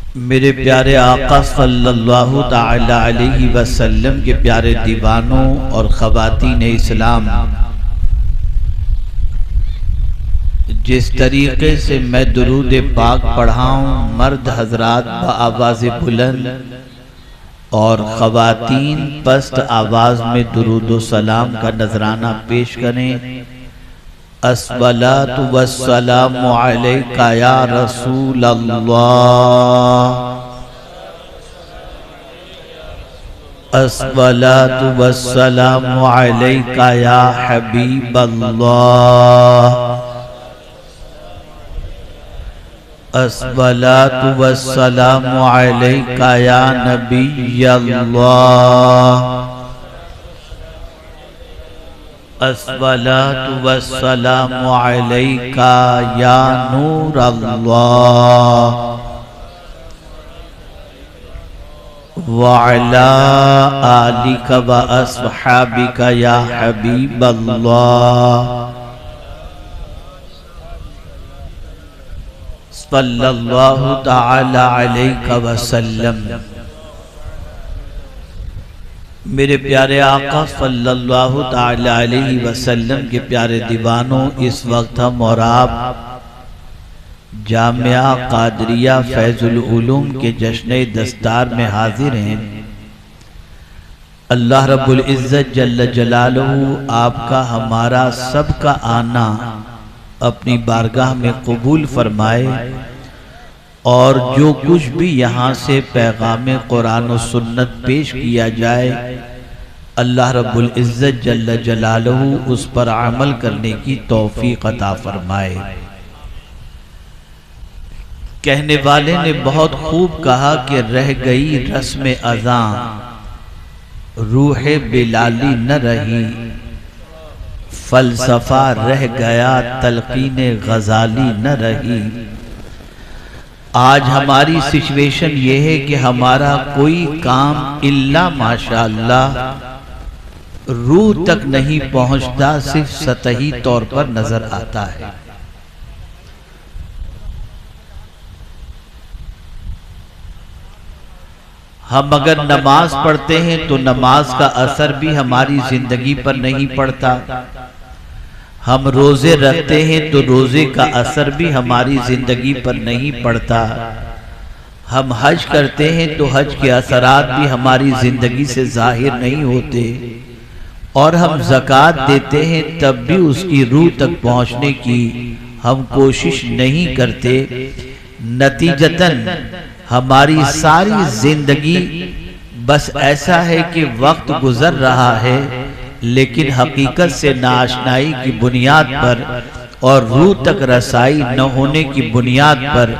मेरे प्यारे आका सल्लल्लाहु ताला अलैहि वसल्लम के प्यारे दीवानों और ख़वातीन इस्लाम, जिस तरीके से मैं दुरूद पाक पढ़ाऊँ, मर्द हजरात आवाज़ बुलंद और ख़वातीन पस्त आवाज़ में दुरूद सलाम का नजराना पेश करें। अस्सलातु वस्सलामु अलैका या रसूल अल्लाह, अस्सलातु वस्सलामु अलैका या हबीब अल्लाह, अस्सलातु वस्सलामु अलैका या नबी अल्लाह, अस्सलातु वस्सलामु अलैका या नूर अल्लाह, व अला आलिका व अस्हाबिका या हबीब अल्लाह, सल्लल्लाहु ताला अलैहि वसल्लम। मेरे प्यारे आका सल्लल्लाहु ताला अलैहि वसल्लम के प्यारे दीवानों, इस वक्त हम और आप जामिया कादरिया फैजुल उलूम के जश्न दस्तार में हाजिर हैं। अल्लाह रब्बुल इज्जत जल्ल जलालुहु आपका हमारा सबका आना अपनी बारगाह में कबूल फरमाए और जो कुछ भी यहाँ से पैगाम कुरान और सुन्नत पेश किया जाए, अल्लाह रब्बुल इज्जत जल्ल जलालुहु उस पर अमल करने की तौफीक अता फरमाए। कहने वाले ने बहुत खूब कहा कि रह गई रस्म अज़ां, रूह बिलाली न रही, फलसफा रह गया, तलकीन गजाली न रही। आज हमारी सिचुएशन ये है कि हमारा कोई काम इल्ला माशाअल्लाह रूह तक नहीं पहुंचता, सिर्फ सतही तौर पर नजर आता है। हम अगर नमाज पढ़ते हैं तो नमाज का असर भी हमारी जिंदगी पर नहीं पड़ता। हम रोजे रखते हैं तो रोजे का असर भी हमारी जिंदगी पर नहीं पड़ता। हम हज करते हैं तो हज के असरात भी हमारी जिंदगी से जाहिर नहीं होते। और हम ज़कात देते हैं तब भी उसकी रूह तक पहुंचने की हम कोशिश नहीं करते। नतीजतन हमारी सारी जिंदगी बस ऐसा है कि वक्त गुजर रहा है, लेकिन हकीकत से नाआशनाई की बुनियाद पर और रूह तक रसाई न होने की बुनियाद पर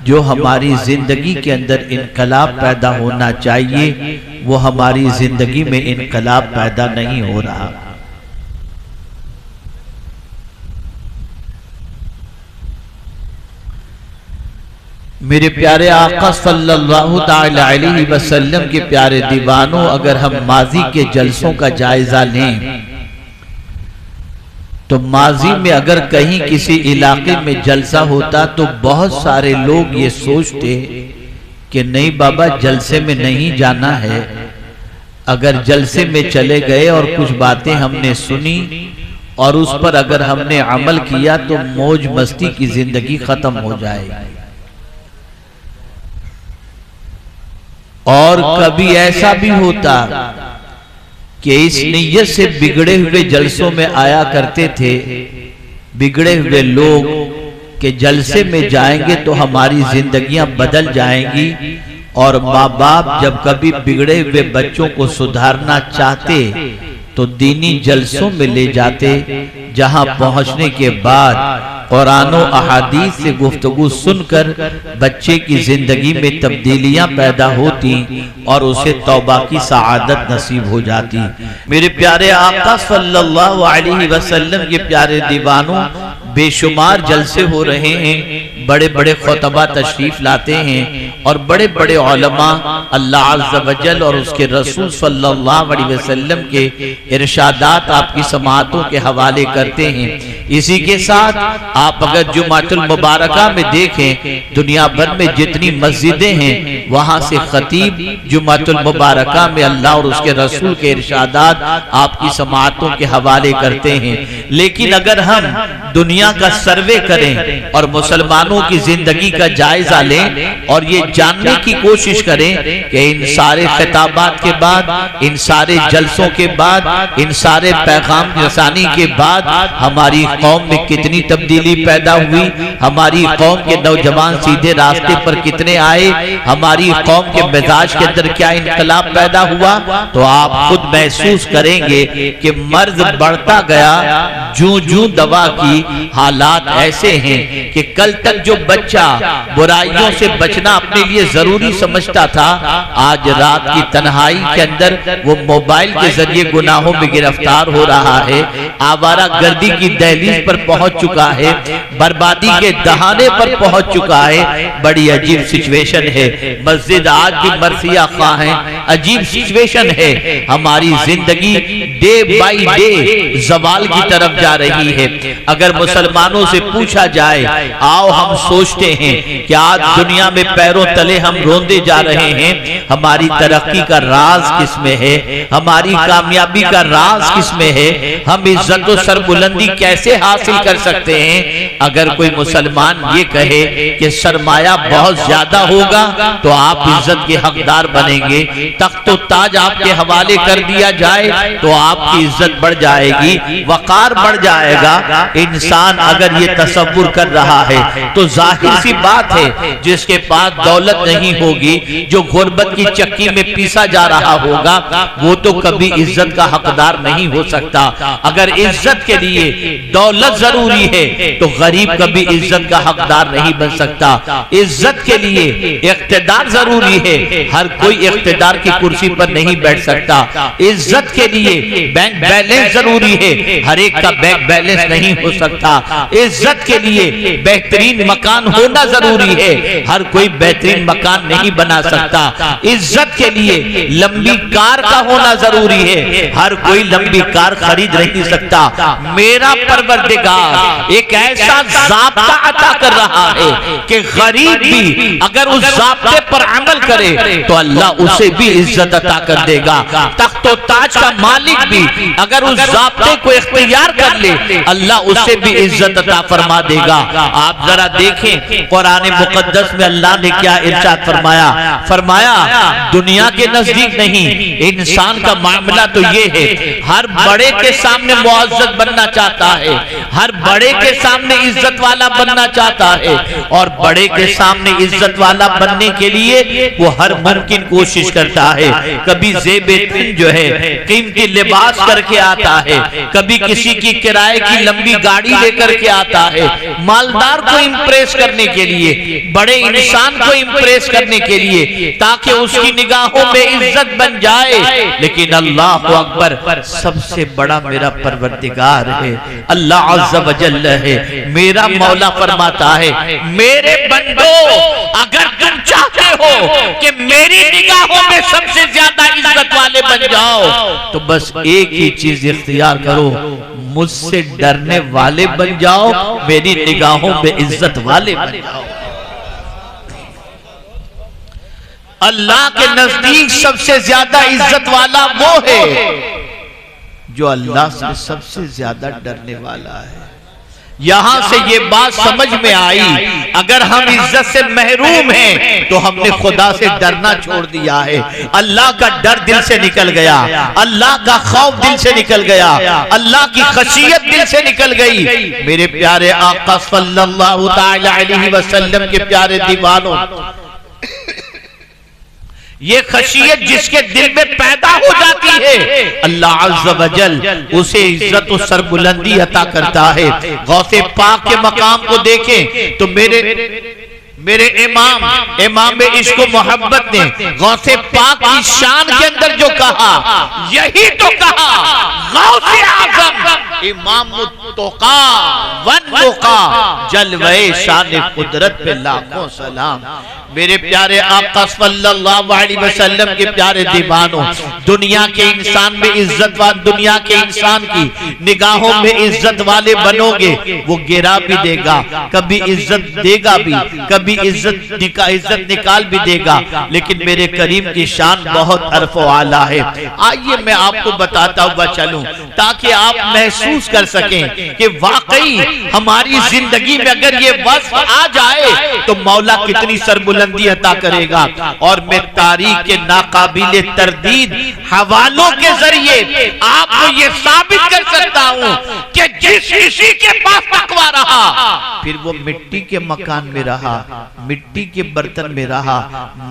जो हमारी जिंदगी के अंदर इनकलाब पैदा होना चाहिए, वो हमारी जिंदगी में इनकलाब पैदा नहीं हो रहा। मेरे प्यारे आका सल्लल्लाहु ताला अलैहि वसल्लम के प्यारे दीवानों, अगर हम माजी के जलसों का जायजा लें तो माजी में अगर कहीं किसी इलाके में जलसा होता तो बहुत सारे लोग ये सोचते कि नहीं बाबा, जलसे में नहीं जाना है। अगर जलसे में चले गए और कुछ बातें हमने सुनी और उस पर अगर हमने अमल किया तो मौज मस्ती की जिंदगी खत्म हो जाएगी। और कभी ऐसा भी होता कि इस नीयत से बिगड़े हुए जलसों में आया करते थे बिगड़े हुए लोग कि जलसे में जाएंगे तो हमारी जिंदगियां बदल जाएंगी। और माँ बाप जब कभी बिगड़े हुए बच्चों को सुधारना चाहते तो दीनी जलसों में ले जाते, जहां पहुंचने के बाद कुरान और अहादीस से गुफ्तगू सुनकर बच्चे की जिंदगी में तब्दीलियां पैदा होती और उसे तौबा की सआदत नसीब हो जाती। मेरे प्यारे आका सल्लल्लाहु अलैहि वसल्लम के प्यारे दीवानों, बेशुमार जलसे हो रहे हैं, बड़े बड़े खुतबा तशरीफ लाते हैं और बड़े बड़े उलमा अल्लाह अज़्ज़ व जल और उसके रसूल सल्लल्लाहु अलैहि वसल्लम के इरशादात आपकी समाअतों के हवाले करते हैं। इसी के साथ आप अगर जुमातुल मुबारका में देखें, दुनिया भर में जितनी मस्जिदें हैं वहां से खतीब जुमातुल मुबारका में अल्लाह और उसके रसूल के इरशादात आपकी समाअतों के हवाले करते हैं। लेकिन अगर हम दुनिया का सर्वे करें और मुसलमानों की जिंदगी का जायजा लें और ये जानने की कोशिश करें कि इन सारे खिताबात के बाद, इन सारे जलसों के बाद, इन सारे पैगाम रसानी के बाद हमारी कौम में कितनी तब्दीली पैदा हुई, हमारी कौम के नौजवान सीधे रास्ते पर कितने आए, हमारी कौम के मिजाज के अंदर क्या इनकलाब पैदा हुआ, तो आप खुद महसूस करेंगे कि मर्ज बढ़ता गया। जूं जूं दवा की हालात ऐसे हैं कि कल तक जो बच्चा बुराइयों से बचना अपने लिए जरूरी समझता था, आज रात की तन्हाई के अंदर वो मोबाइल के जरिए गुनाहों में गिरफ्तार हो रहा है, आवारा गर्दी की दहलीज पर पहुंच चुका है, बर्बादी के दहाने पर पहुंच चुका है। बड़ी अजीब सिचुएशन है। मस्जिद आज भी मरसिया खा है, अजीब सिचुएशन है। हमारी जिंदगी डे बाई डे जवाल की तरफ जा रही है। अगर मुसलमानों से पूछा जाए, आओ हम सोचते हैं कि आज दुनिया में पैरों तले हम रोंदे जा रहे हैं, हमारी तरक्की का राज किसमें है, हमारी कामयाबी का राज किसमें है, हम इज्जत और सरबुलंदी कैसे हासिल कर सकते हैं। अगर कोई मुसलमान ये कहे कि सरमाया बहुत ज्यादा होगा तो आप इज्जत के हकदार बनेंगे, तख्त ताज आपके हवाले कर दिया जाए तो आपकी इज्जत बढ़ जाएगी, वकार बढ़ जाएगा। इंसान अगर ये तसव्वुर कर रहा है तो जाहिर सी बात है जिसके पास दौलत नहीं होगी, जो गुर्बत की चक्की में पीसा जा रहा होगा, वो तो कभी इज्जत का हकदार नहीं हो सकता। अगर इज्जत के लिए दौलत जरूरी है तो गरीब कभी इज्जत का हकदार नहीं बन सकता। इज्जत के लिए इख्तिदार जरूरी है, हर कोई इख्तिदार की कुर्सी पर नहीं बैठ सकता। इज्जत के लिए बैंक बैलेंस जरूरी है, हर एक का बैंक बैलेंस नहीं हो सकता। इज्जत के लिए बेहतरीन मकान होना जरूरी है, हर कोई बेहतरीन मकान नहीं बना सकता। इज्जत के लिए लंबी कार का होना जरूरी है, हर कोई लंबी कार खरीद नहीं सकता। मेरा परवरदिगार एक ऐसा ज़ाब्ता अता कर रहा है कि गरीब भी अगर उस ज़ाब्ते पर अमल करे तो अल्लाह उसे भी इज्जत अता कर देगा। तख्तो ताज का मालिक भी अगर उस ज़ाब्ते को इख्तियार कर ले, अल्लाह उसे भी इज्जत अता फरमा देगा। आप जरा देखें कुरान मुकद्दस में अल्लाह ने क्या इरशाद फरमाया। फरमाया दुनिया के नजदीक नहीं, इंसान का मामला तो ये है, हर बड़े के सामने मुअज़्ज़ज़ बनना चाहता है, हर बड़े के सामने इज्जत वाला बनना चाहता है, और बड़े के सामने इज्जत वाला बनने के लिए वो हर मुमकिन कोशिश करता है। कभी ज़ेब-ए-तिन जो है कीमती लिबास करके आता है, कभी किसी की किराए की लंबी गाड़ी लेकर के आता है, मालदार को इम्प्रेस करने के लिए, बड़े इंसान को इम्प्रेस करने के लिए, ताकि उसकी निगाहों में इज्जत बन जाए। लेकिन अल्लाह अकबर, सबसे बड़ा मेरा परवरदिगार है, अल्लाह अज़्ज़ व जल्ल है। मेरा मौला फरमाता है, मेरे बंदो अगर तुम चाहते हो कि मेरी निगाहों में सबसे ज्यादा इज्जत वाले बन जाओ तो बस एक ही चीज इख्तियार करो, मुझसे डरने वाले बन जाओ, मेरी निगाहों में इज्जत वाले बन जाओ। अल्लाह के नजदीक सबसे ज्यादा इज्जत वाला वो है जो अल्लाह से सबसे ज्यादा डरने वाला है। यहां से ये बात समझ में आई, अगर हम इज्जत से महरूम हैं तो हमने खुदा से डरना छोड़ दिया है। अल्लाह का डर दिल से निकल गया, अल्लाह का खौफ दिल से निकल गया, अल्लाह की खशियत दिल से निकल गई। मेरे प्यारे आका सल्लल्लाहु तआला अलैहि वसल्लम के प्यारे दीवानों, ये खशियत जिसके दिल में पैदा हो जाती है, अल्लाह अज़्ज़ व जल उसे इज्जत और सरबुलंदी अता करता है। गौसे पाक के मकाम को देखें तो मेरे इमाम इश्क मोहब्बत ने गौसे पाक की शान के अंदर जो कहा, यही तो कहा गौसे आज़म इमाम तोका वन मुका जलवे शान कुदरत पे लाखों सलाम। मेरे प्यारे आका सल्लल्लाहु अलैहि वसल्लम के प्यारे दीवानों, दुनिया के इंसान में इज्जत वाले, दुनिया के इंसान की निगाहों में इज्जत वाले बनोगे, वो गिरा भी देगा, कभी इज्जत देगा भी, कभी इज्जत निकाल भी देगा, लेकिन मेरे करीम की शान बहुत अरफ़ आला है। आइए मैं आपको बताता हुआ चलूं ताकि आप महसूस कर सकें कि वाकई हमारी जिंदगी में अगर ये वस्फ आ जाए तो मौला कितनी सरबुलंदी अता करेगा। और मैं तारीख के नाकाबिले तरदीद हवालों के जरिए आपको ये साबित कर सकता हूं कि जिस किसी के पास तकवा रहा फिर वो मिट्टी के मकान में रहा, मिट्टी के बर्तन में रहा,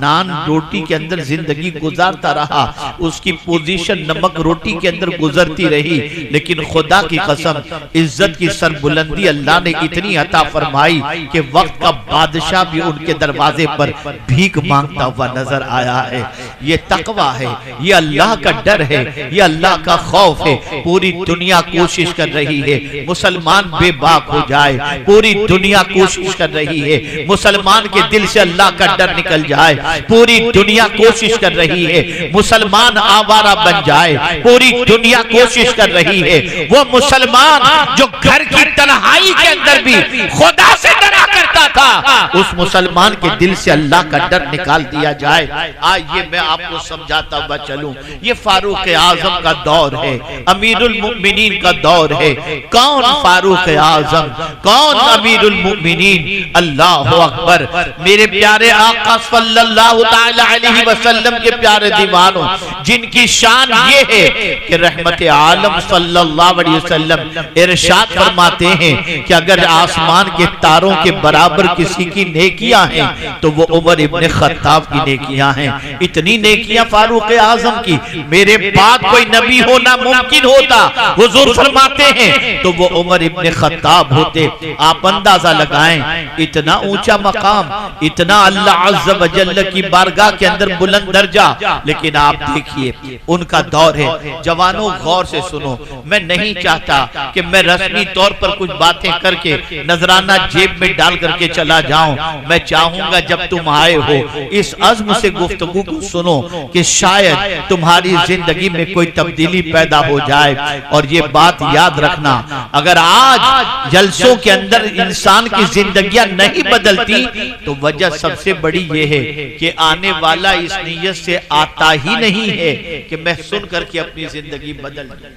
नान रोटी के अंदर जिंदगी गुजारता रहा, उसकी पोजीशन नमक रोटी के अंदर गुजरती रही, लेकिन खुदा की कसम इज्जत की सरबुलंदी अल्लाह ने इतनी अता फरमाई कि वक्त का बादशाह भी उनके दरवाजे पर भीख मांगता हुआ नजर आया है। ये तकवा है, ये अल्लाह का डर है, ये अल्लाह का खौफ है। पूरी दुनिया कोशिश कर रही है मुसलमान बेबाक हो जाए, पूरी दुनिया कोशिश कर रही है मुसलमान के दिल से अल्लाह का डर निकल जाए, पूरी दुनिया कोशिश कर रही है मुसलमान आवारा बन जाए, पूरी दुनिया कोशिश कर रही है वो मुसलमान जो घर की तन्हाई के अंदर भी खुदा से डरा करता था, उस मुसलमान के दिल से अल्लाह का डर निकाल दिया जाए। आइए मैं आपको समझाता हुआ चलूं, ये फारूक आजम का दौर है, अमीरुल मुमिनीन का दौर है। कौन फारूक आजम, कौन अमीरुल मुमिनीन? अल्लाह अकबर। मेरे प्यारे आका सल्लल्लाहु तआला अलैहि वसल्लम के प्यारे दीवानों, जिनकी शान ये है कि रहमत आलम सल्लल्लाहु अलैहि वसल्लम इरशाद फरमाते हैं कि अगर आसमान के तारों के बराबर किसी की नेकियां हैं तो वो उमर इब्ने खत्ताब की नेकियां हैं। इतनी नेकियां फारूक आजम की, मेरे बाद कोई नबी होना मुमकिन होता, हुजूर फरमाते हैं तो वो उमर इब्ने खत्ताब होते। आप अंदाजा लगाएं, इतना ऊंचा मकाम, इतना अल्लाह अज़्ज़ व जल्ल की बारगाह के अंदर बुलंद दर्जा, लेकिन आप देखिए उनका दौर है। जवानों गौर से सुनो, मैं नहीं चाहता कि मैं रस्मी तौर पर कुछ बातें करके नजराना जेब में डाल करके चला जाऊं। मैं चाहूंगा जब तुम आए हो इस अज़्म से गुफ्तगू को सुनो कि शायद तुम्हारी जिंदगी में कोई तब्दीली पैदा हो जाए। और ये बात याद रखना, अगर आज जलसों के अंदर इंसान की जिंदगियां नहीं बदलती तो वजह सबसे बड़ी ये है कि आने वाला इस नीयत से आता ही नहीं है कि मैं सुन करके अपनी जिंदगी बदल दूं।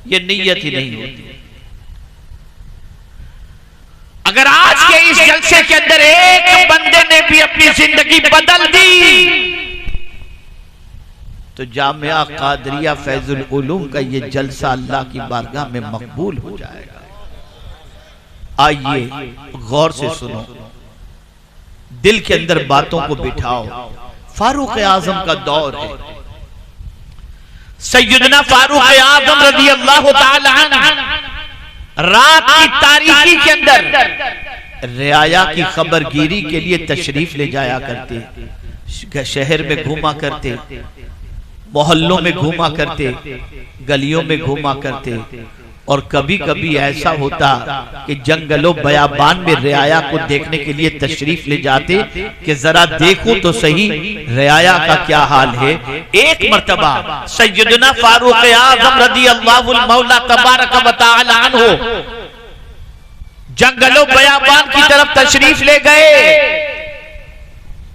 ये नीयत ही नहीं होती। अगर आज के इस जलसे के अंदर एक बंदे ने भी अपनी जिंदगी बदल दी तो जामिया कादरिया फैजुल उलूम का ये जलसा अल्लाह की बारगाह में मकबूल हो जाएगा। आइए गौर से सुनो, दिल के अंदर बातों को बिठाओ। फारूक आजम का दौर है, सैयदना फारूक आजम रज़ी अल्लाह ताला अन्हु रात की तारीकी के अंदर रियाया की खबरगिरी के लिए तशरीफ ले जाया करते, शहर में घूमा करते, मोहल्लों में घूमा करते, गलियों में घूमा करते। और कभी कभी ऐसा होता कि जंगलों बयाबान में रियाया को देखने के लिए तशरीफ ले जाते कि जरा देखो तो सही रियाया का क्या हाल है। एक मर्तबा सैयदना फारूक आज़म रज़ियल्लाहु मौला तबारक व तआला अन्हु जंगलों बयाबान की तरफ तशरीफ ले गए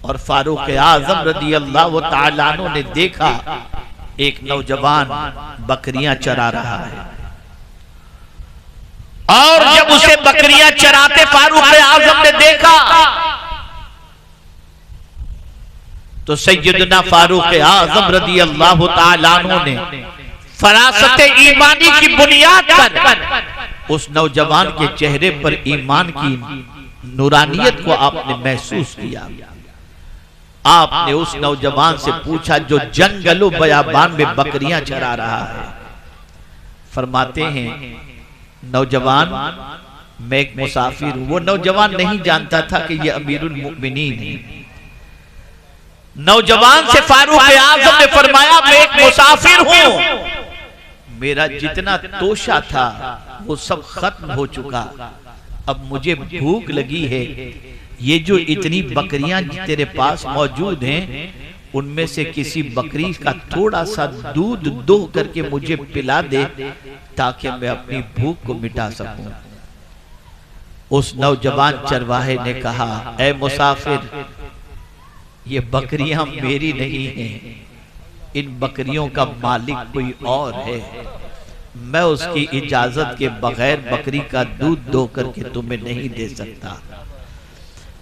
और फारूक आज़म रज़ियल्लाहु तआला अन्हु ने देखा एक नौजवान बकरियां चरा रहा है। और जब उसे बकरियां चराते फारूक आजम ने देखा तो सैयदना फारूक आजम रज़ियल्लाहु ताला अन्हु ने फरासत ईमानी की बुनियाद पर उस नौजवान के चेहरे पर ईमान की नूरानियत को आपने महसूस किया। आपने उस नौजवान से पूछा जो जंगलों बयाबान में बकरियां चरा रहा है। फरमाते हैं नौजवान मैं एक मुसाफिर हूं। वो नौजवान नहीं जानता था कि ये अमीरुल मुमिनीन है। नौजवान से फारूक आजम ने फरमाया मैं एक मुसाफिर हूं, मेरा जितना तोशा था वो सब खत्म हो चुका, अब मुझे भूख लगी है। ये जो इतनी बकरियां तेरे पास मौजूद हैं, उनमें से किसी बकरी का थोड़ा सा दूध दो करके मुझे पिला दे, ताकि मैं अपनी भूख को मिटा सकूं। उस नौजवान चरवाहे ने कहा, ऐ मुसाफिर, ये बकरियां मेरी नहीं हैं, इन बकरियों का मालिक कोई और है। मैं उसकी इजाजत के बगैर बकरी का दूध दो करके तुम्हें नहीं दे सकता।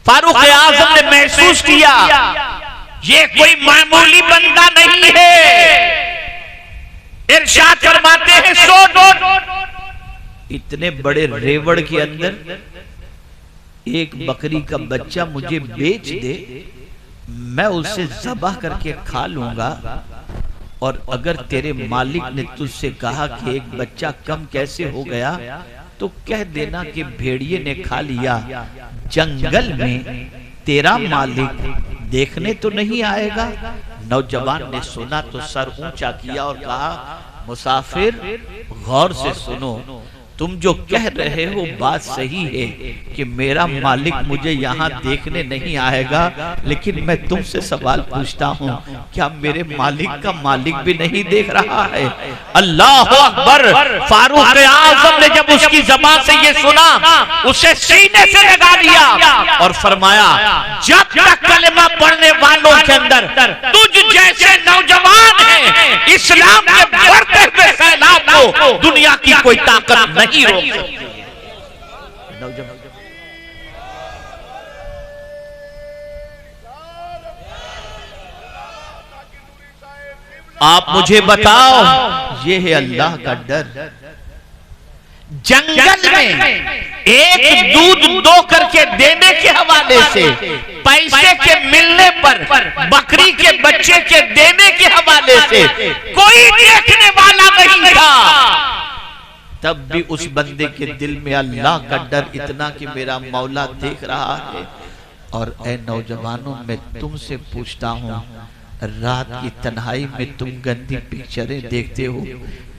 फारूक आजम ने महसूस किया ये कोई मामूली बंदा नहीं है। इरशाद फरमाते हैं, सो इतने बड़े रेवड़ के अंदर एक बकरी का बच्चा मुझे बेच दे, मैं उसे ज़बाह करके खा लूंगा। और अगर तेरे मालिक ने तुझसे कहा कि एक बच्चा कम कैसे हो गया, तो कह देना कि भेड़िए ने खा लिया। जंगल में तेरा मालिक देखने तो नहीं आएगा। नौजवान ने सुना तो सर ऊंचा किया और कहा, मुसाफिर, गौर से सुनो, तुम जो कह रहे हो बात सही है कि मेरा मालिक मुझे यहाँ देखने नहीं आएगा, लेकिन मैं तुमसे सवाल पूछता हूँ, क्या मेरे मालिक का मालिक भी नहीं देख रहा है? अल्लाह अकबर। फारूक आजम ने जब उसकी ज़बान से ये सुना, उसे सीने से लगा दिया और फरमाया, जब तक कलमा पढ़ने वालों के अंदर तुझ जैसे नौजवान हैं, इस्लाम के बढ़ते हुए सैलाब को दुनिया की कोई ताकत नहीं रोक सकती। आप मुझे बताओ, ये है अल्लाह का डर। जंगल में एक दूध दो करके देने के हवाले से, पैसे के मिलने पर बकरी के बच्चे के देने के हवाले से कोई देखने वाला नहीं था, तब भी उस बंदे के दिल में अल्लाह का डर इतना कि मेरा मौला देख रहा है। और ए नौजवानों, मैं तुमसे पूछता हूँ, रात की तन्हाई में तुम गंदी पिक्चरें देखते हो,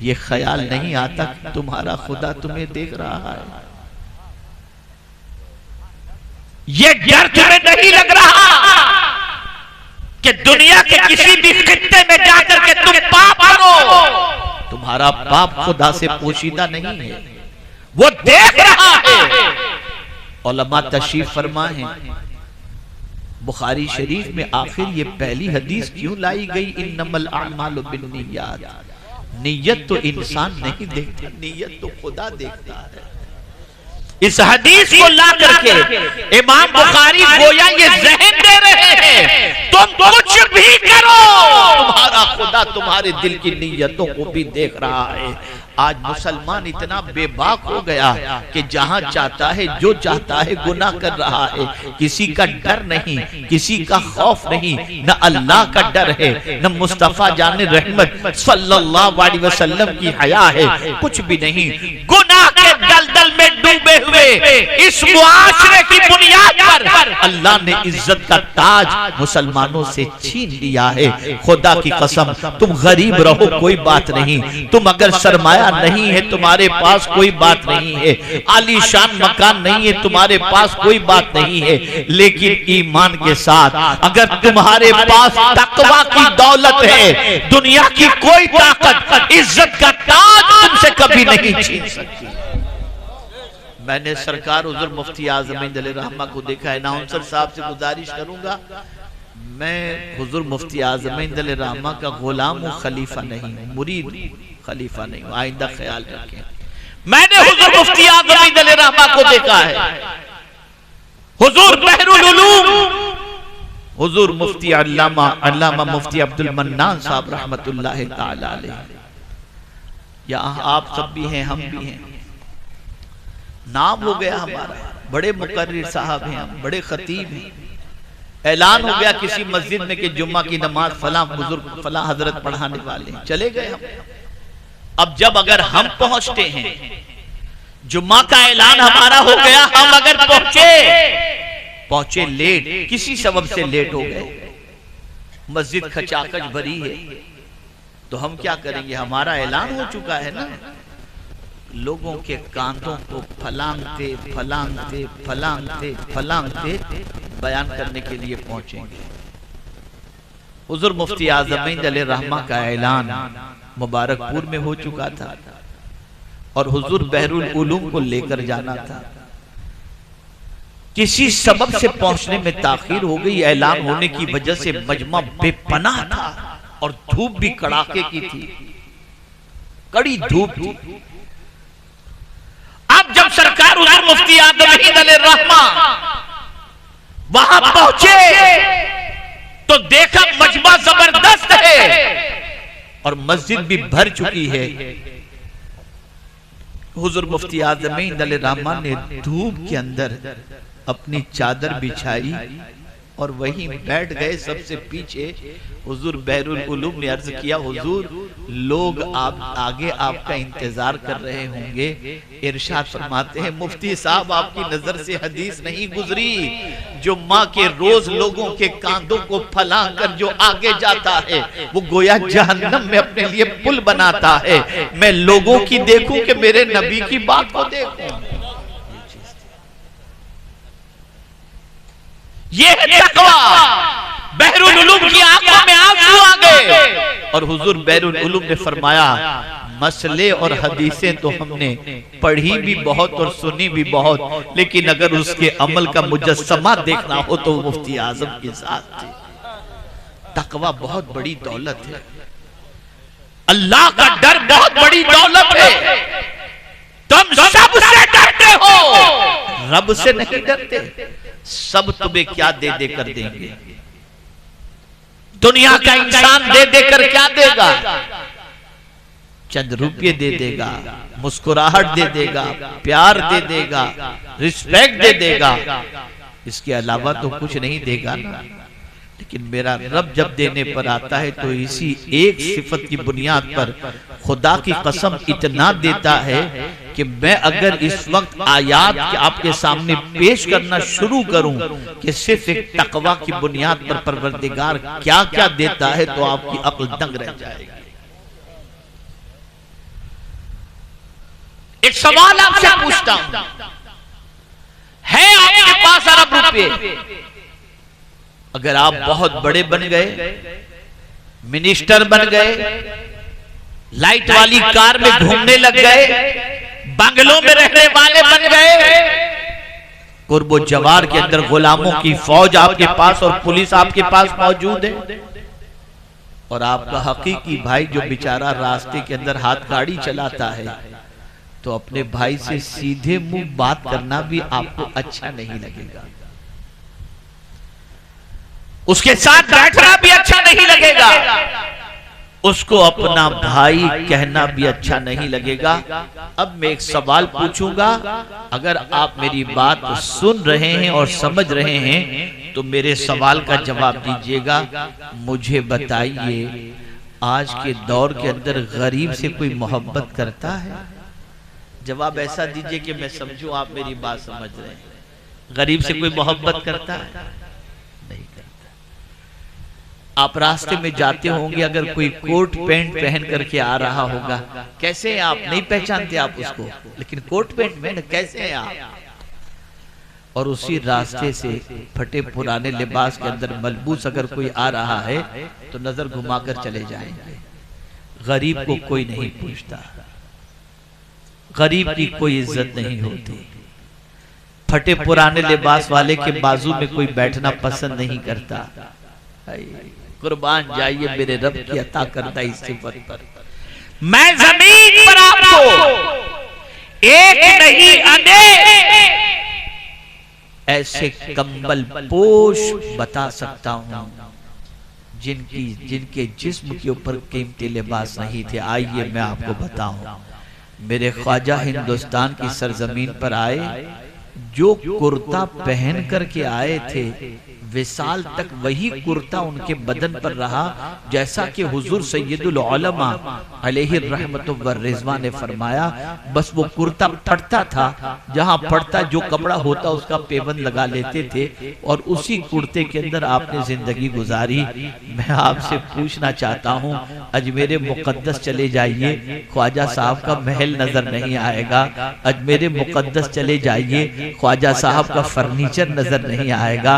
ये ख्याल नहीं आता कि तुम्हारा खुदा तुम्हें देख रहा है? ये डर तुम्हें नहीं लग रहा कि दुनिया के किसी भी खित्ते में जाकर के तुम पाप करो? तुम्हारा पाप खुदा से पोशीदा नहीं है, वो देख रहा है। उलमा तशरीफ फरमा है, बुखारी शरीफ में आखिर ये पहली हदीस क्यों लाई गई, इन्नमल अअमालु बिन्नियात? नियत तो इंसान नहीं देखता, नियत तो खुदा देखता है। इस हदीस को ला करके इमाम बुखारी गोया ये ज़हन दे रहे हैं, तुम कुछ भी करो, तुम्हारा खुदा तुम्हारे दिल की नीयतों को भी देख रहा है। आज मुसलमान इतना बेबाक हो गया कि जहां चाहता है, जो चाहता है गुनाह कर रहा है। किसी का डर नहीं, किसी का खौफ नहीं, न अल्लाह का डर है, न मुस्तफा जाने रहमत सल्लल्लाहु अलैहि वसल्लम की हया है, कुछ भी नहीं। गुनाह के दलदल में डूबे हुए इस मुआशरे की बुनियाद पर अल्लाह ने इज्जत का ताज मुसलमानों से छीन लिया है। खुदा की कसम, तुम गरीब रहो कोई बात नहीं, तुम अगर सरमाया नहीं है तुम्हारे पास कोई बात नहीं है, आलीशान मकान नहीं है तुम्हारे पास कोई बात नहीं है, लेकिन ईमान के साथ अगर तुम्हारे पास तकवा की दौलत है, दुनिया की कोई ताकत इज्जत का ताज तुमसे कभी नहीं छीन सकती। मैंने सरकार हुजूर मुफ्ती आज़मीन रहमा को देखा है। अनाउंसर साहब से गुजारिश करूंगा, मैं हुजूर मुफ्ती आज़मीन रहमा का गुलाम हूं, खलीफा नहीं, मुरीद, खलीफा नहीं, आइंदा ख्याल रखें। मैंने हुजूर मुफ्ती आज़मीन रहमा को देखा है, हुजूर बहरुल उलूम, हुजूर मुफ्ती अल्लामा मुफ्ती अब्दुल मन्नान साहब रहमतुल्लाह ताला अलैह। यहाँ आप सब भी हैं, हम भी हैं, नाम हो गया हमारा, बड़े मुकर्रिर साहब हैं हम, बड़े खतीब हैं। ऐलान हो गया किसी मस्जिद में कि जुम्मा की नमाज फला बुजुर्ग फला हजरत पढ़ाने वाले हैं, चले गए हम। अब जब अगर हम पहुंचते हैं, जुम्मा का ऐलान हमारा हो गया, हम अगर पहुंचे लेट, किसी सबब से लेट हो गए, मस्जिद खचाखच भरी है, तो हम क्या करेंगे? हमारा ऐलान हो चुका है ना, लोगों के कांधों को फलांगते फलांगते फलांगते फलांगते बयान करने के लिए पहुंचेंगे। हुजूर मुफ्ती आज़मीन अलैहिर्रहमा का ऐलान मुबारकपुर में हो चुका था और हुजूर बहरुल उलूम को लेकर जाना था। किसी सबब से पहुंचने में ताखीर हो गई। ऐलान होने की वजह से मजमा बेपनाह था और धूप भी कड़ाके की थी, कड़ी धूप थी। अब जब सरकार हुजूर मुफ्ती आज़मीन अलैहिर्रहमा वहां पहुंचे तो देखा मजमा जबरदस्त है और मस्जिद भी भर चुकी है। हुजूर मुफ्ती आज़मीन अलैहिर्रहमा ने धूप के अंदर अपनी चादर बिछाई और वहीं बैठ गए सबसे पीछे। हुजूर बहरुल उलूम ने अर्ज किया, हुजूर लोग आप आगे आपका इंतजार कर रहे होंगे। इरशाद फरमाते हैं, मुफ्ती साहब आपकी नजर से हदीस नहीं गुजरी, जो माँ के रोज लोगों के कांधों को फैलाकर कर जो आगे जाता है वो गोया जहन्नम में अपने लिए पुल बनाता है। मैं लोगों की देखूं कि मेरे नबी की बात को देखूं। ये है तकवा। बहरुल उलूम की आंखों में आंसू आ गए और हुजूर बहरुल उलूम ने फरमाया, मसले और हदीसें तो हमने पढ़ी भी बहुत और सुनी भी बहुत, लेकिन अगर उसके अमल का मुजस्समा देखना हो तो मुफ्ती आजम के साथ थे। तकवा बहुत बड़ी दौलत है, अल्लाह का डर बहुत बड़ी दौलत है। तुम सबसे डरते हो, रब से नहीं डरते। सब तुम्हें क्या दे दे कर देंगे? दुनिया का इंसान दे देकर क्या देगा? चंद रुपये दे देगा, मुस्कुराहट दे देगा, प्यार दे देगा, रिस्पेक्ट दे देगा, इसके अलावा तो कुछ नहीं देगा ना। लेकिन मेरा रब जब देने पर आता है तो इसी एक सिफत की बुनियाद पर खुदा की कसम इतना देता है कि मैं अगर इस वक्त आयात आपके सामने पेश करना शुरू करूं कि सिर्फ एक तकवा की बुनियाद पर परवरदिगार क्या क्या देता है तो आपकी अक्ल दंग रह जाएगी। एक सवाल आपसे पूछता हूं, है आपके पास अरब रुपए? अगर आप बहुत बड़े बन गए, मिनिस्टर बन गए, लाइट वाली कार में घूमने लग गए, बंगलों में रहने वाले बन गए, कुर्बो जवार के अंदर गुलामों की फौज आपके पास और पुलिस आपके पास मौजूद है, और आपका हकीकी भाई जो बेचारा रास्ते के अंदर हाथ गाड़ी चलाता है, तो अपने भाई से सीधे मुंह बात करना भी आपको अच्छा नहीं लगेगा, उसके साथ बैठना भी अच्छा नहीं लगेगा, उसको अपना भाई कहना भी अच्छा नहीं लगेगा। अब मैं एक सवाल पूछूंगा, अगर आप मेरी बात सुन रहे हैं और समझ रहे हैं तो मेरे सवाल का जवाब दीजिएगा। मुझे बताइए, आज के दौर के अंदर गरीब से कोई मोहब्बत करता है? जवाब ऐसा दीजिए कि मैं समझूं आप मेरी बात समझ रहे हैं। गरीब से कोई मोहब्बत करता है? नहीं करता। आप रास्ते में जाते होंगे, अगर कोई कोट पैंट पहन करके आ रहा होगा, कैसे हैं आप? नहीं पहचानते आप उसको, लेकिन कोट पैंट में कैसे हैं आप? और उसी रास्ते से फटे पुराने लिबास के अंदर मलबूस अगर कोई आ रहा है तो नजर घुमाकर चले जाएंगे। गरीब को कोई नहीं पूछता, गरीब की कोई इज्जत नहीं होती। फटे पुराने लिबास वाले के बाजू में कोई बैठना पसंद नहीं करता। कुर्बान जाइए मेरे रब की अता करता इस सिफत पर। मैं जमीन पर आपको एक नहीं अनेक ऐसे कंबल पोश बता सकता हूं जिनके जिस्म के ऊपर कीमती लिबास नहीं थे। आइए मैं आपको बताऊं, मेरे ख्वाजा हिंदुस्तान की सरजमीन पर आए जो कुर्ता पहन करके आए थे विसाल तक वही कुर्ता उनके बदन पर रहा, जैसा कि हुजूर सैयदुल उलमा अलैहि रहमतु व रिज़वान ने फरमाया। बस वो कुर्ता फटता था, जहां फटता जो कपड़ा होता उसका पेबंद लगा लेते थे और उसी कुर्ते के अंदर आपने जिंदगी गुजारी। मैं आपसे पूछना चाहता हूं, अजमेर मुकद्दस चले जाइए, ख्वाजा साहब का महल नजर नहीं आएगा। अजमेर मुकद्दस चले जाइए, ख्वाजा साहब का फर्नीचर नजर नहीं आएगा।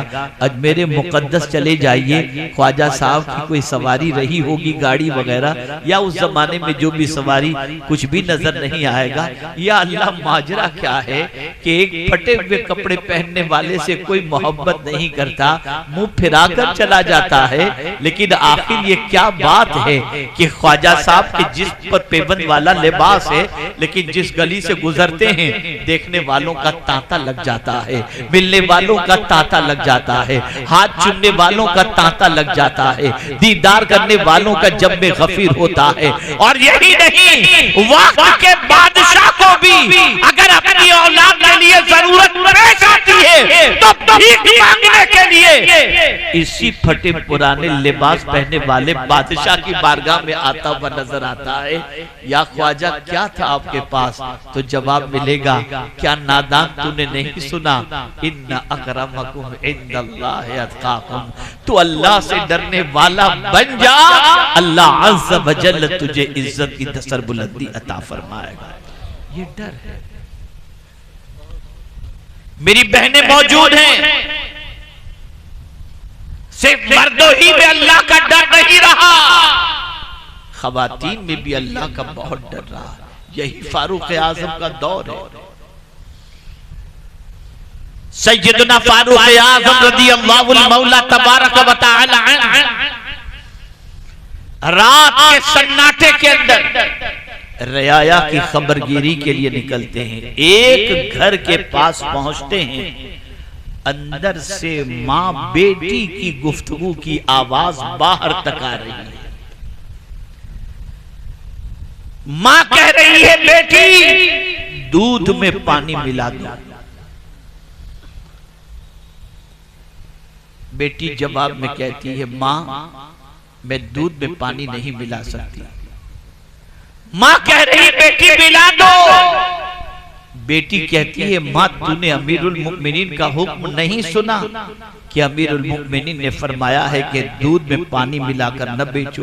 मेरे मुकद्दस चले जाइए, ख्वाजा साहब की कोई सवारी रही होगी गाड़ी वगैरह, या उस जमाने में जो भी सवारी, कुछ भी नजर नहीं आएगा। या अल्लाह माजरा क्या है कि एक फटे हुए कपड़े पहनने वाले से कोई मोहब्बत नहीं करता, मुंह फिराकर चला जाता है। लेकिन आखिर ये क्या बात है कि ख्वाजा साहब के जिस्म पर पेबंद वाला लिबास है, लेकिन जिस गली से गुजरते हैं देखने वालों का तांता लग जाता है, मिलने वालों का तांता लग जाता है, हाथ चूमने वालों का तांता लग जाता है, दीदार करने वालों का जब में गफीर होता है। और यही नहीं, वक्त के बादशाह को भी अगर अपनी औलाद के लिए जरूरत पेश आती है तो भीख मांगने के लिए इसी फटे पुराने लिबास पहनने वाले बादशाह की बारगाह में आता हुआ नजर आता है। या ख्वाजा क्या था आपके पास? तो जवाब मिलेगा, क्या नादान तूने नहीं सुना, इन्ना अकरमकुम इंदल्लाह अत्काकुम। तू अल्लाह से डरने वाला बन जा, अल्लाह अज़्ज़ व जल्ल तुझे इज्जत की सरबुलंदी अता फरमाएगा। ये डर है। मेरी बहनें मौजूद हैं, सिर्फ मर्दों ही में अल्लाह का डर नहीं रहा, खवातीन में भी अल्लाह का बहुत डर रहा। यही फारूक आजम का दौर है। सैयदना फारूक आजम रज़ियल्लाहु मौला तबारक व तआला रात के सन्नाटे के अंदर रियाया की खबरगिरी के लिए निकलते हैं। एक घर के पास पहुंचते हैं, अंदर से माँ बेटी की गुफ्तगू की आवाज बाहर तक आ रही है। माँ कह रही है, बेटी दूध में पानी मिला दो। बेटी जवाब में कहती है, माँ मैं दूध में पानी नहीं मिला सकती। माँ कह रही है, बेटी मिला दो। बेटी कहती है, माँ तूने अमीरुल मुमिनीन का हुक्म नहीं सुना कि अमीरुल मुमिनीन ने फरमाया है कि दूध में पानी मिलाकर न बेचो।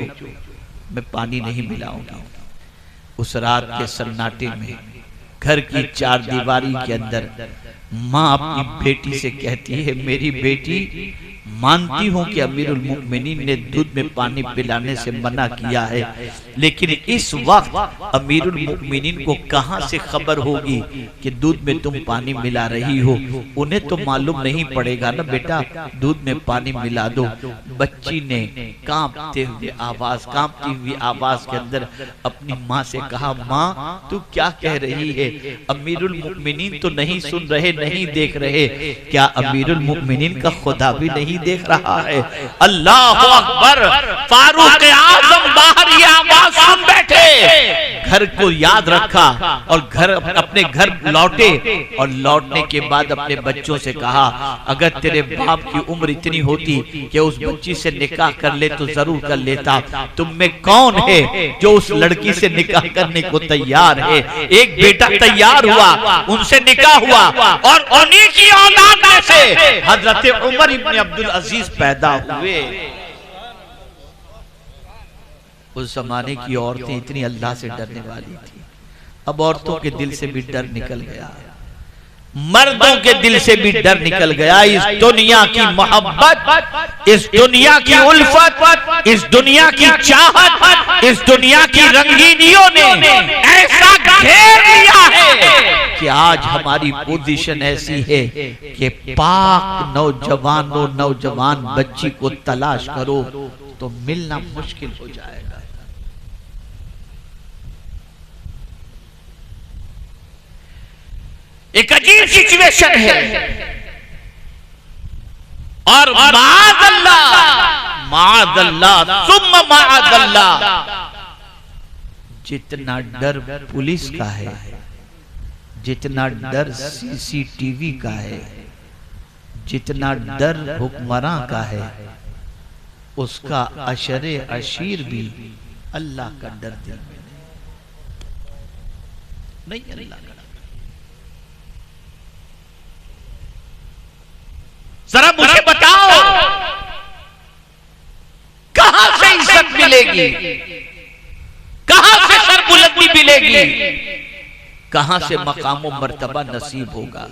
मैं पानी नहीं मिलाऊंगी। उस रात के सन्नाटे में घर की चार दीवारी के अंदर माँ अपनी बेटी से कहती है, मेरी बेटी मानती हूं कि अमीरुल मुमिनीन ने दूध में पानी पिलाने से मना किया है, लेकिन इस वक्त अमीरुल मुमिनीन को कहां से खबर होगी कि दूध में तुम पानी मिला रही हो? उन्हें तो मालूम नहीं पड़ेगा ना बेटा, दूध में पानी मिला दो। बच्ची ने कांपती हुई आवाज के अंदर अपनी माँ से कहा, माँ तू क्या कह रही है? अमीरुल मुमिनीन तो नहीं सुन रहे, नहीं देख रहे। क्या अमीरुल मुमिनीन का खुदा भी नहीं देख रहा है? अल्लाह अकबर। फारूक आजम बाहर ये आवाज सुन बैठे, घर को याद रखा और अपने घर लौटे। और लौटने के बाद अपने बच्चों से कहा, अगर तेरे बाप की उम्र इतनी होती कि उस बच्ची से निकाह कर ले तो जरूर कर लेता। तुम में कौन है जो उस लड़की से निकाह करने को तैयार है? एक बेटा तैयार हुआ, उनसे निकाह हुआ और उन्हीं की औलाद में से हजरत उमर इब्न अब्दुल अजीज पैदा हुए। उस जमाने की औरतें इतनी अल्लाह से डरने वाली थी। अब औरतों के दिल से भी डर निकल गया, मर्दों के दिल से भी डर निकल गया। इस दुनिया की मोहब्बत, इस दुनिया की उल्फत, इस दुनिया की चाहत, इस दुनिया की रंगीनियों ने ऐसा घेर लिया है कि आज हमारी पोजीशन ऐसी है कि पाक नौजवान बच्ची को तलाश करो तो मिलना मुश्किल हो जाएगा। एक अजीब सिचुएशन है। और माअल्लाह सुम्मा माअल्लाह, जितना डर पुलिस का है, जितना डर सीसीटीवी का है, जितना डर हुक्मरां का है, उसका अशरे अशीर भी अल्लाह का डर दिल में नहीं, अल्लाह का। जरा मुझे बताओ कहां से इज्जत मिलेगी, कहां से सरबुलंदी मिलेगी, कहां से मकाम व मर्तबा नसीब होगा।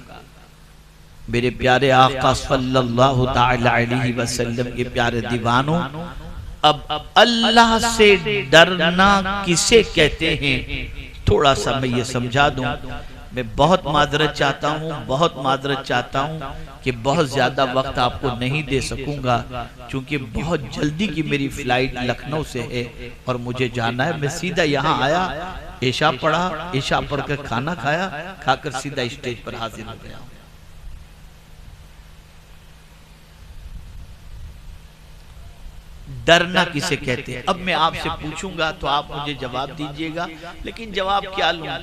मेरे प्यारे आका सल्लल्लाहु ताला अलैहि वसल्लम के प्यारे दीवानों, अब अल्लाह से डरना किसे कहते हैं, थोड़ा सा मैं ये समझा दूं। मैं बहुत माजरत चाहता हूँ, बहुत माजरत चाहता हूँ कि बहुत ज्यादा वक्त आपको नहीं दे सकूंगा, क्योंकि बहुत जल्दी की मेरी फ्लाइट लखनऊ से है और मुझे जाना है। मैं सीधा यहाँ आया, ईशा पढ़ा, ईशा पढ़कर खाना खाया, खाकर सीधा स्टेज पर हाजिर हो गया। डरना किसे कहते हैं, अब मैं आपसे पूछूंगा तो आप मुझे जवाब दीजिएगा, लेकिन जवाब क्या लूं,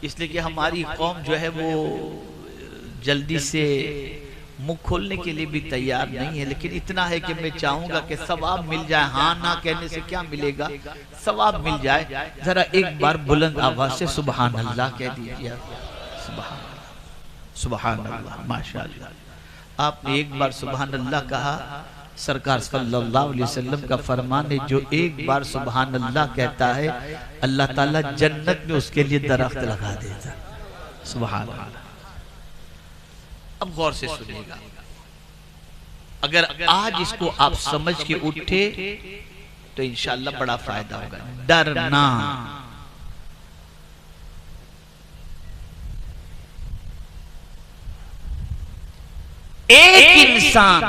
इसलिए कि हमारी कौम जो है वो जल्दी से मुंह खोलने के लिए भी तैयार नहीं है। लेकिन इतना है कि मैं चाहूंगा कि सवाब मिल जाए। हाँ ना कहने से क्या मिलेगा, सवाब मिल जाए। जरा एक बार बुलंद आवाज से सुबहान अल्लाह कह दीजिए। सुबहान अल्लाह, सुबहान अल्लाह, माशाअल्लाह। आपने एक बार सुबहान अल्लाह कहा, सरकार सल्लल्लाहु अलैहि वसल्लम का फरमान है, जो एक बार सुबहान अल्लाह कहता है अल्लाह ताला जन्नत में उसके लिए दरख्त लगा देता। सुबहान अल्लाह। अब गौर से सुनिएगा, अगर आज इसको आप समझ के उठे तो इंशाअल्लाह बड़ा फायदा होगा। डरना, एक इंसान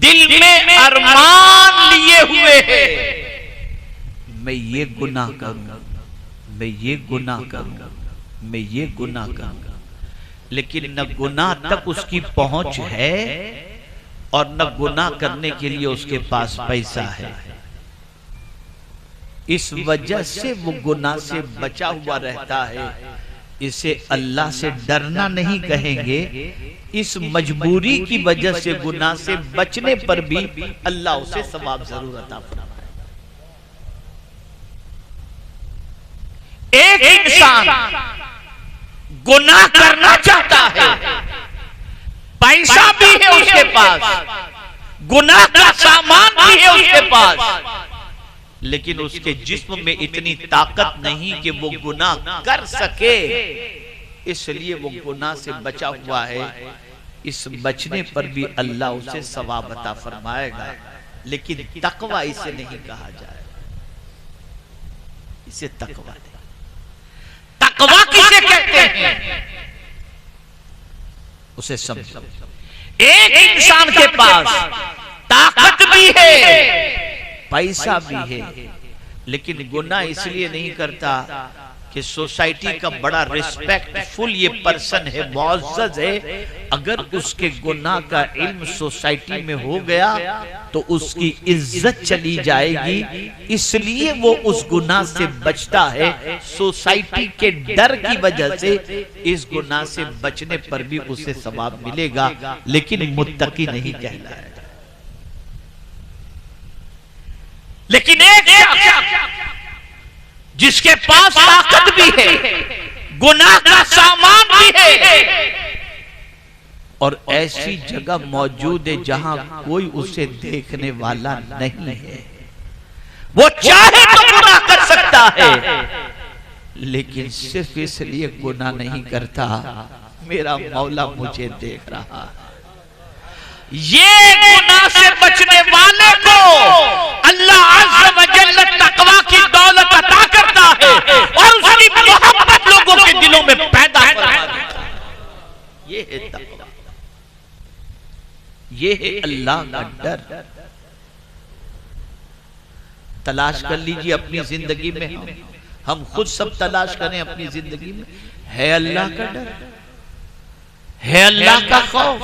दिल में अरमान लिए हुए है, मैं ये गुनाह करूंगा, मैं ये गुनाह करूंगा, मैं ये गुनाह करूंगा, लेकिन न गुनाह तक उसकी पहुंच है और न गुनाह करने के लिए उसके पास पैसा है। इस वजह से वो गुनाह से बचा हुआ रहता है। इसे अल्लाह से डरना नहीं कहेंगे, इस मजबूरी की वजह से गुनाह से बचने पर भी अल्लाह उसे सवाब जरूर अता फरमाए। एक इंसान गुनाह करना चाहता है, पैसा भी है उसके पास, गुनाह का सामान भी है उसके पास, लेकिन उसके जिस्म में इतनी ताकत नहीं कि वो गुनाह कर सके, इसलिए वो गुनाह से बचा हुआ है। इस बचने पर भी अल्लाह उसे सवाब अता फरमाएगा, लेकिन तकवा इसे नहीं कहा जाए, इसे तकवा नहीं। तकवा किसे कहते हैं उसे समझो। एक इंसान के पास ताकत भी है, पैसा भी है, लेकिन गुनाह इसलिए नहीं करता कि सोसाइटी का बड़ा रिस्पेक्टफुल ये पर्सन है, मुअज़्ज़ज़ है। अगर उसके गुनाह का इल्म सोसाइटी में हो गया तो उसकी इज्जत चली जाएगी, इसलिए वो उस गुनाह से बचता है। सोसाइटी के डर की वजह से इस गुनाह से बचने पर भी उसे सवाब मिलेगा, लेकिन मुत्तकी नहीं कहलाएगा। लेकिन एक जिसके पास ताकत भी है, गुनाह का सामान भी है, और ऐसी जगह मौजूद है जहां कोई उसे देखने वाला नहीं है, वो चाहे तो गुनाह कर सकता है, लेकिन सिर्फ इसलिए गुनाह नहीं करता मेरा मौला मुझे देख रहा है। ये गुनाह से बचने वाले को अल्लाह अज़्ज़ व जल्ल तक़वा की दौलत अता करता है और उसकी मोहब्बत लोगों के दिलों में पैदा फरमा देता है। ये है तक़वा, ये है अल्लाह का डर। तलाश कर लीजिए अपनी जिंदगी में, हम खुद सब तलाश करें अपनी जिंदगी में, है अल्लाह का डर, है अल्लाह का खौफ।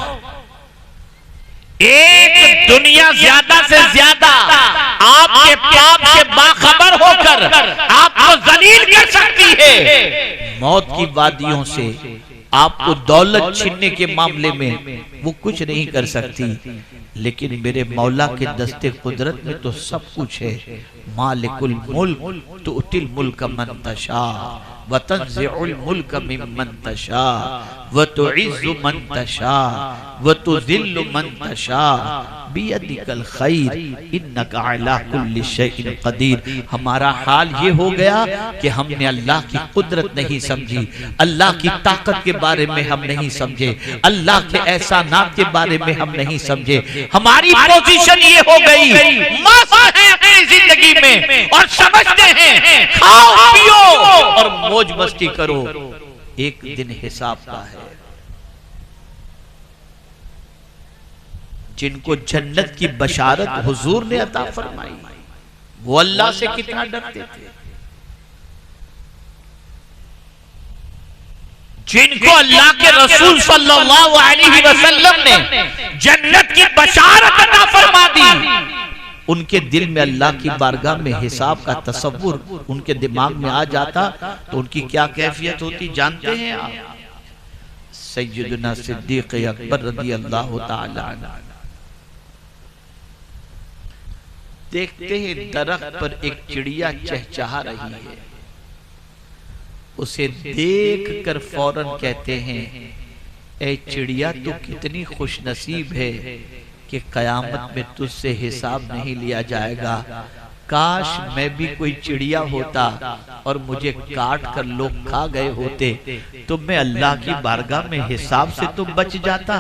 एक दुनिया ज्यादा से ज्यादा आपके पाप से बाखबर होकर आपको जलील कर सकती है। मौत की वादियों से आपको दौलत छीनने के मामले में वो कुछ नहीं कर सकती, लेकिन मेरे मौला के दस्ते कुदरत में तो सब कुछ है। मालिकुल मुल्क तुतिल मुल्क मन तशा व तंज़िउल मुल्क मिम्मन तशा व तुइज़्ज़ु मन तशा व तुज़िल्लु मन तशा बियदिकल खैर इन्नका अला कुल्लि शैइन कदीर। हमारा हाल ये हो गया कि हमने अल्लाह की कुदरत नहीं समझी, अल्लाह की ताकत के बारे में हम नहीं समझे, अल्लाह के एहसानात के बारे में हम नहीं समझे। हमारी पोजीशन ये हो गई मस्त हैं अपनी जिंदगी में और समझते हैं खाओ पियो और मौज मस्ती करो, एक दिन हिसाब का है। जिनको जन्नत की बशारत हुजूर ने अता फरमाई वो अल्लाह से कितना डरते थे। जिनको अल्लाह के रसूल सल्लल्लाहु अलैहि वसल्लम ने जन्नत की बशारत अता फरमा दी, उनके दिल में अल्लाह की बारगाह में हिसाब का तसव्वुर उनके दिमाग में आ जाता तो उनकी क्या कैफियत होती जानते हैं आप? सैयदना सिद्दीक अकबर रज़ी अल्लाह ताला अन्हु देखते हैं दरख्त पर एक चिड़िया चहचहा रही है, उसे देखकर फौरन कहते हैं ए चिड़िया तू कितनी खुशनसीब है कि कयामत में तुझसे हिसाब नहीं लिया जाएगा। काश मैं भी कोई चिड़िया होता और मुझे काट कर लोग खा गए होते तो मैं अल्लाह की बारगाह में हिसाब से तो बच जाता।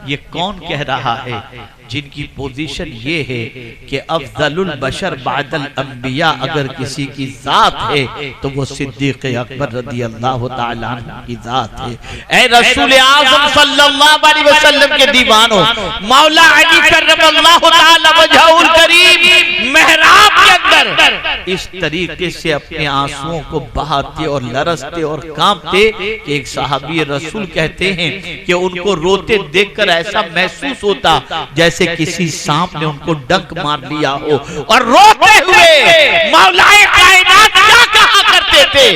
ये कौन कह रहा है? जिनकी पोजीशन ये है कि अफजलुल बशर बादल अंबिया अगर किसी की जात है तो वो सिद्दीक अकबर रज़ी अल्लाह ताला अन्हु की जात है। ऐ रसूल आज़म सल्लल्लाहु अलैहि वसल्लम के दीवानों, मौला अली करमल्लाहु ताला वजहुल करीम मेहराब के अंदर इस तरीके से अपने आंसुओं को बहाते और लरसते और कांपते कि एक सहाबी रसूल कहते हैं कि उनको रोते देखकर ऐसा महसूस होता जैसे किसी सांप ने उनको डंक मार लिया हो। और रोते हुए मौलाए कायनात क्या कहा करते थे?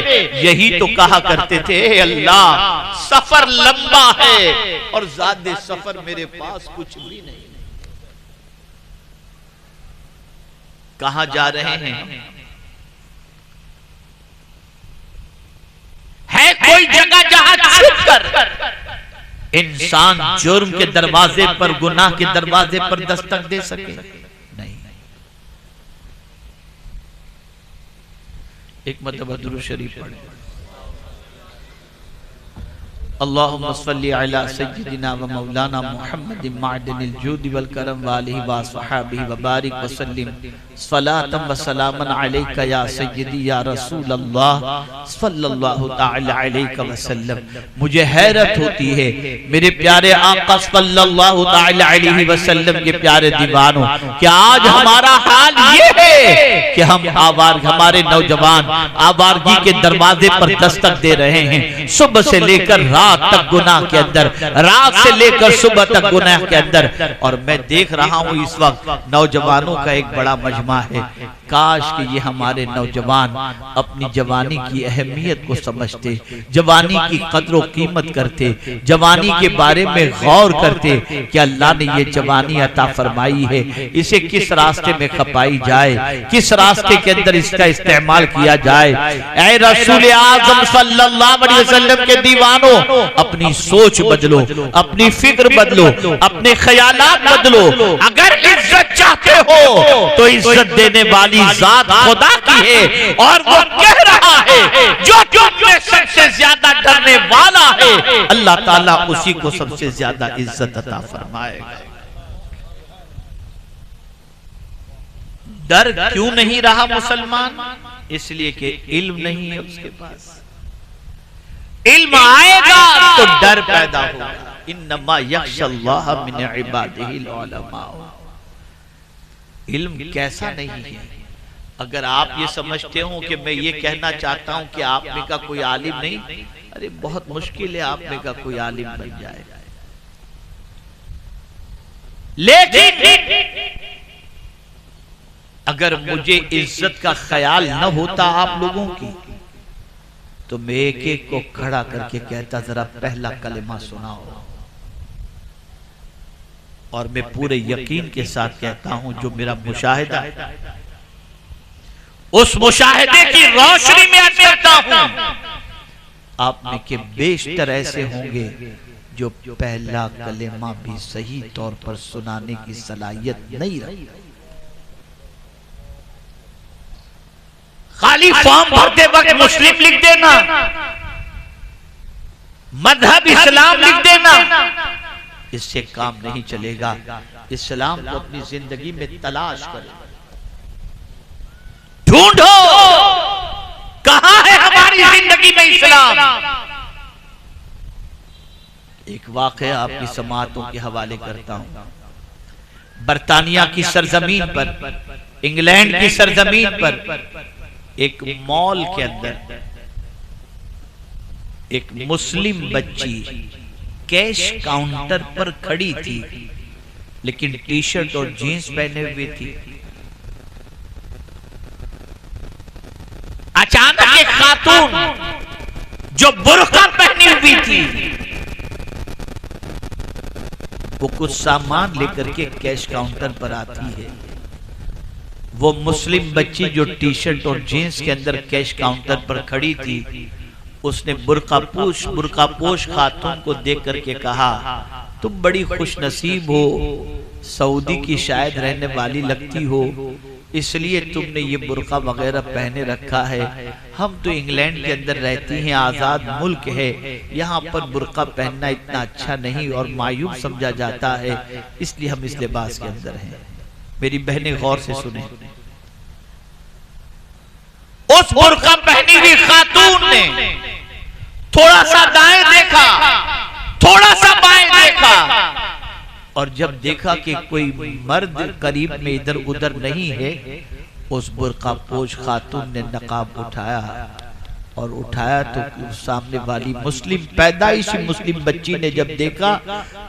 यही तो कहा करते थे अल्लाह सफर लंबा है और ज़्यादा सफर मेरे पास कुछ भी नहीं। कहां जा रहे हैं? है कोई जगह जहां छुप कर इंसान जुर्म के दरवाजे पर, गुनाह के दरवाजे पर दस्तक दे सके? नहीं। एक मतलब दुरूद शरीफ पढ़े। अल्लाहुम्मा सल्ली अला सय्यिदिना व मौलाना मुहम्मद माअदिनिल जूद वल करम व आलिहि व अस्हाबिहि व बारिक व सल्लिम सलातन व सलामन अलैका या सय्यदी या रसूल अल्लाह सल्लल्लाहु तआला अलैहि वसल्लम। मुझे हैरत होती है मेरे प्यारे आका सल्लल्लाहु तआला अलैहि वसल्लम के प्यारे दीवानों कि आज हमारा हाल ये है कि हम हमारे नौजवान आवारगी के दरवाजे पर दस्तक दे रहे हैं। सुबह से लेकर रात तक गुनाह के अंदर, रात से लेकर सुबह तक गुनाह के अंदर। और मैं देख रहा हूं इस वक्त नौजवानों का एक बड़ा मजमा है। काश कि ये हमारे नौजवान अपनी जवानी की अहमियत को समझते, जवानी की कद्र और कीमत करते, जवानी के बारे में गौर करते कि अल्लाह ने ये जवानी अता फरमाई है, इसे किस रास्ते में खपाई जाए, किस रास्ते के अंदर इसका इस्तेमाल किया जाए। ऐ रसूल आज़म सल्लल्लाहु अलैहि वसल्लम के दीवानों, अपनी सोच बदलो, अपनी फिक्र बदलो, अपने ख्यालात बदलो। अगर इज्जत चाहते हो तो इज्जत देने वाली जात खुदा की है और वो कह रहा है जो तुमसे सबसे ज्यादा डरने वाला है अल्लाह ताला उसी को सबसे ज्यादा इज्जत अता फरमाएगा। डर क्यों नहीं रहा मुसलमान? इसलिए कि इल्म नहीं है उसके पास। इल्म आएगा तो डर पैदा होगा। इन्नमा यख्शल्लाह मिन इबादिहिल उलमा। इल्म कैसा नहीं है? अगर आप ये समझते हो कि मैं ये कहना चाहता हूं कि आप में का कोई आलिम नहीं, अरे बहुत मुश्किल है आप में का कोई आलिम बन जाए। लेकिन अगर मुझे इज्जत का ख्याल न होता आप लोगों की तो मैं एक एक को खड़ा करके कहता, जरा पहला कलेमा सुनाओ। और मैं पूरे यकीन के साथ कहता हूं, जो मेरा मुशाहिदा है, उस मुशाहिदे की रोशनी में अर्ज करता हूं, आप में के बेशतर ऐसे होंगे जो पहला कलेमा भी सही तौर पर सुनाने की सलाहियत नहीं रखते। खाली फॉर्म भरते वक्त मुस्लिम लिख देना, मजहब इस्लाम लिख देना, इससे काम नहीं चलेगा। इस्लाम को अपनी जिंदगी में तलाश करें, ढूंढो कहां है हमारी जिंदगी में इस्लाम। एक वाकया आपकी समाअतों के हवाले करता हूं। बरतानिया की सरजमीन पर, इंग्लैंड की सरजमीन पर एक मॉल के अंदर एक मुस्लिम बच्ची कैश काउंटर पर खड़ी थी, लेकिन टी शर्ट और जीन्स पहने हुई थी। अचानक एक खातून जो बुर्का पहनी हुई थी, वो कुछ सामान लेकर के कैश काउंटर पर आती है। वो मुस्लिम बच्ची जो टी शर्ट और जीन्स के अंदर कैश काउंटर पर खड़ी थी, उसने बुर्कापोश खातून को देख करके कहा, तुम बड़ी खुश नसीब हो, सऊदी की शायद रहने वाली लगती हो, इसलिए तुमने ये बुर्का वगैरह पहने रखा है। हम तो इंग्लैंड के अंदर रहती हैं, आजाद मुल्क है, यहाँ पर बुर्का पहनना इतना अच्छा नहीं और मायूब समझा जाता है, इसलिए हम इस लिबास के अंदर हैं। मेरी बहनें गौर से सुने, उस बुर्का पहनी हुई खातून ने थोड़ा सा दाएं देखा, थोड़ा सा बाएं देखा, और जब देखा कि कोई मर्द करीब में इधर उधर नहीं है, उस बुर्कापोश खातून ने नकाब उठाया, और उठाया तो सामने वाली मुस्लिम पैदाइशी मुस्लिम बच्ची ने जब देखा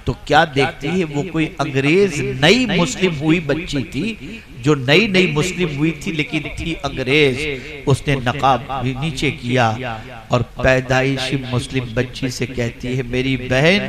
तो क्या देखती है, वो कोई अंग्रेज नई मुस्लिम हुई बच्ची थी, जो नई नई मुस्लिम हुई थी लेकिन थी अंग्रेज। उसने नकाब भी नीचे किया और पैदाइशी मुस्लिम बच्ची से कहती है, मेरी बहन,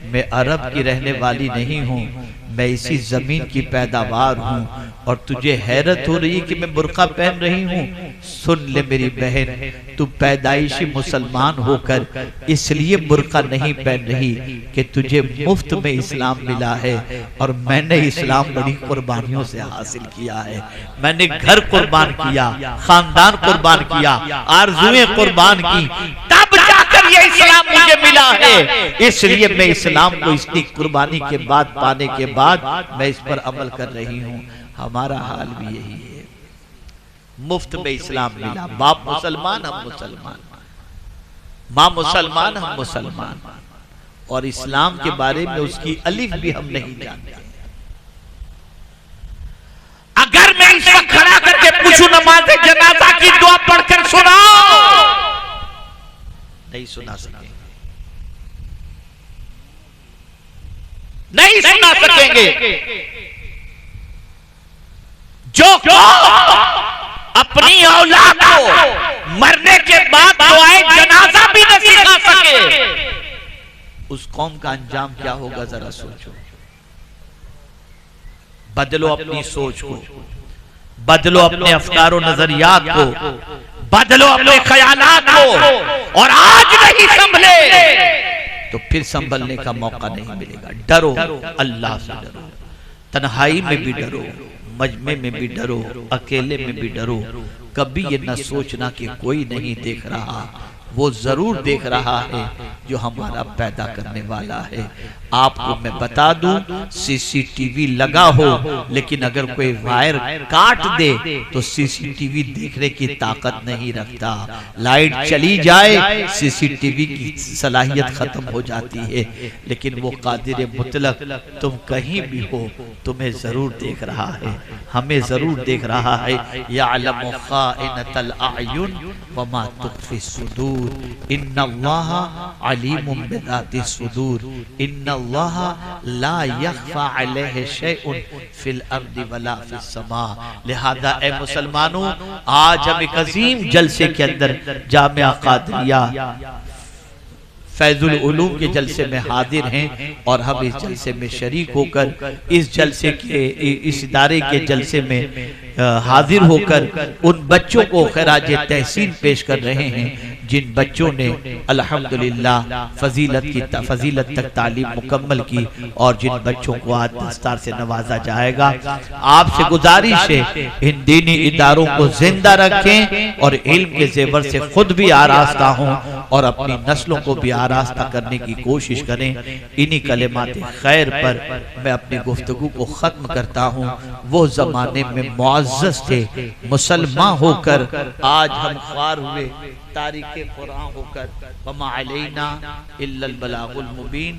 मैं अरब की रहने वाली नहीं हूँ, मैं इसी जमीन की पैदावार हूँ, और तुझे हैरत हो रही है कि मैं बुर्का पहन रही हूँ। सुन ले मेरी बहन, तू पैदाइशी मुसलमान होकर इसलिए बुर्का नहीं पहन रही कि तुझे मुफ्त में इस्लाम मिला है, और मैंने इस्लाम बड़ी कुर्बानियों से हासिल किया है। मैंने घर कुर्बान किया, खानदान कुर्बान किया, आरज़ुएं कुर्बान की, तब जाकर ये इस्लाम मुझे मिला है। इसलिए मैं इस्लाम को इसकी कुर्बानी के बाद, पाने के बाद मैं इस पर अमल कर रही हूँ। हमारा हाल भी यही है, मुफ्त में इस्लाम मिला, बाप मुसलमान हम मुसलमान, माँ मुसलमान हम मुसलमान, और इस्लाम के बारे में उसकी अलिफ भी हम नहीं जानते। अगर मैं इस वक्त खड़ा करके पूछूं नमाज जनाजा की दुआ पढ़कर सुनाओ, नहीं सुना सकेंगे, नहीं सुना सकेंगे। जो अपनी औलाद को मरने के बाद दुआए जनाजा भी न सिखा सके, उस कौम का अंजाम क्या होगा, जरा सोचो। बदलो अपनी सोच को, बदलो अपने अफकार और नजरियात को, बदलो अपने ख्यालात को, और आज नहीं संभले तो फिर संभलने का मौका नहीं मिलेगा। डरो, अल्लाह से डरो, तन्हाई में भी डरो, मजमे में भी डरो, अकेले में भी डरो। कभी ये न सोचना कि कोई नहीं देख रहा, वो जरूर देख रहा है जो हमारा पैदा करने वाला है। आपको मैं बता दूं, सीसीटीवी लगा हो, लेकिन अगर कोई वायर काट दे तो सीसीटीवी देखने की ताकत नहीं रखता। लाइट चली जाए, सीसीटीवी की सलाहियत खत्म हो जाती है, लेकिन वो कादिर मुतलक, तुम कहीं भी हो, तुम्हें जरूर देख रहा है, हमें जरूर देख रहा है। यअलमु खाइनतल अयुन वमा तुख्फी सुदूर। सुदूर इन्नल्लाह अलीमुम बिज़ातिस सुदूर इन्नल्लाह ला यख्फा अलैहि शैउन फिल अर्दि वला फिस समा। लिहाजा ए मुसलमानों, आज हम एक अजीम जलसे के अंदर जामिया कादरिया फैजुल उलूम के जलसे में हाजिर हैं और हम इस जलसे में शरीक होकर इस जलसे के इस इदारे के जलसे में हाजिर होकर उन बच्चों को खराज तहसीन पेश कर रहे हैं जिन बच्चों ने अल्हम्दुलिल्लाह फजीलत तक तालीम मुकम्मल की और जिन बच्चों को आज दस्तार से नवाजा जाएगा। आपसे गुजारिश है इन दीनी इदारों को जिंदा रखें और इल्म के जेवर से खुद भी आरास्ता हों और अपनी नस्लों को भी आरास्ता करने की कोशिश करें। इन्हीं कलिमात खैर पर मैं अपनी गुफ्तगू को खत्म करता हूँ। वो जमाने में मुअज़्ज़ज़ थे, मुसलमान होकर आज हम ख्वार हुए, तारीख़ कुरान होकर वमा अलैना इल्लल बलागुल मुबीन।